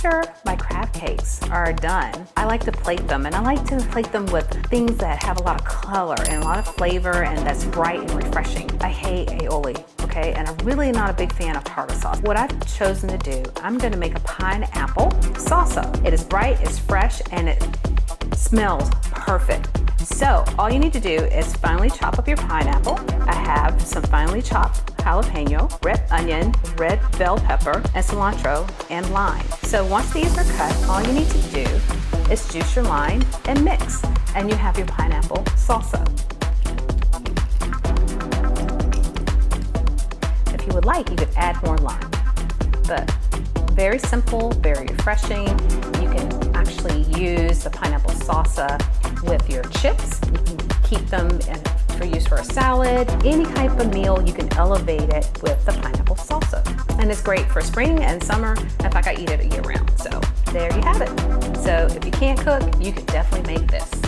after my crab cakes are done, I like to plate them, and I like to plate them with things that have a lot of color and a lot of flavor and that's bright and refreshing. I hate aioli, okay? And I'm really not a big fan of tartar sauce. What I've chosen to do, I'm gonna make a pineapple salsa. It is bright, it's fresh, and it smells perfect. So all you need to do is finely chop up your pineapple. I have some finely chopped jalapeno, red onion, red bell pepper, and cilantro, and lime. So once these are cut, all you need to do is juice your lime and mix, and you have your pineapple salsa. If you would like, you could add more lime, but very simple, very refreshing. You can actually use the pineapple salsa with your chips. You can keep them for use for a salad. Any type of meal, you can elevate it with the pineapple salsa. And it's great for spring and summer. In fact, I eat it year round. So there you have it. So if you can't cook, you can definitely make this.